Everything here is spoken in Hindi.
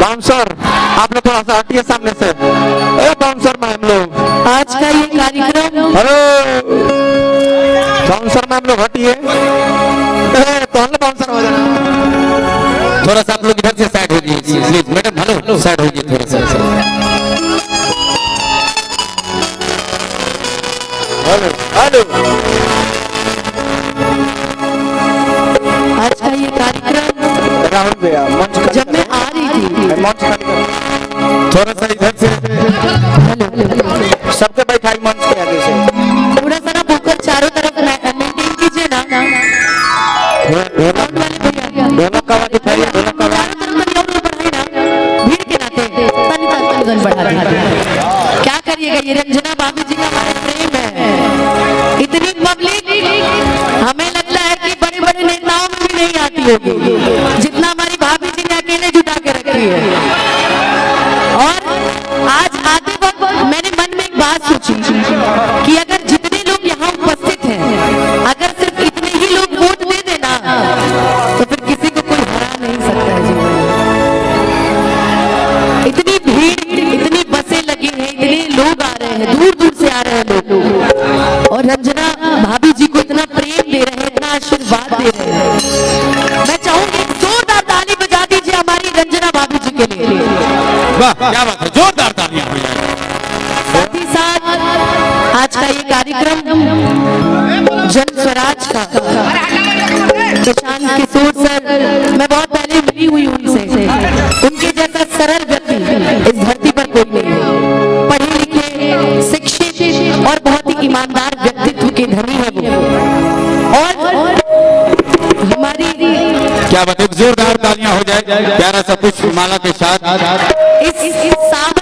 बाउंसर आप लोग थोड़ा सा हटिए सामने से। ए बाउंसर मैम लोग, आज का ये कार्यक्रम, अरे बाउंसर मैम लोग हटिए। तो हम बाउंसर हो जाना। थोड़ा सा आप लोग इधर से साइड हो जाइए प्लीज। मैडम हेलो, साइड हो जाइए थोड़ा सा। Hello hello. आज का ये कार्यक्रम राहुल भैया मंच जब मैं आ रही थी, मंच थोड़ा सा इधर से सबके बैठाई मंच के आगे से। थोड़ा सा ना बुकर चारों तरफ मेंटेन कीजिए ना। साउंड वाले भैया दोनों का आवाज उठाइए, दोनों का आवाज। भीड़ के नाते तनी बढ़ा रही। क्या करिएगा, ये रंजना भाभी जी का हमारे प्रेम है। इतनी पब्लिक हमें लगता है कि बड़े बड़े नेताओं में भी नहीं आती होगी जितना हमारी भाभी जी ने अकेले जुटा के रखी है। और आज आते वक्त मैंने मन में एक बात सोची कि अगर जितने लोग यहाँ उपस्थित हैं, अगर सिर्फ इतने ही लोग वोट दे देना तो फिर किसी को कोई हरा नहीं सकता है जीवन में। इतनी भीड़, इतनी बसें लगी हैं, इतने लोग आ रहे हैं, दूर दूर से आ रहे हैं लोग, और रंजना भाभी जी को इतना प्रेम दे रहे हैं, इतना आशीर्वाद दे रहे हैं। मैं चाहूंगी जोरदार ताली बजा दीजिए हमारी रंजना भाभी जी के लिए। वाह क्या बात है, जोरदार तालियां हो जाए। साथ ही साथ आज का ये कार्यक्रम जन स्वराज का, प्रशांत किशोर सर, मैं बहुत पहले मिली हुई उनसे। उनके जैसा सरल व्यक्ति इस धरती पर कोई नहीं है। पढ़े लिखे, शिक्षित और बहुत ही ईमानदार व्यक्तित्व के धनी है वो। और हमारी क्या बात है, जोरदार तालियां हो जाए। प्यारा सा पुष्प माला के साथ इस साफ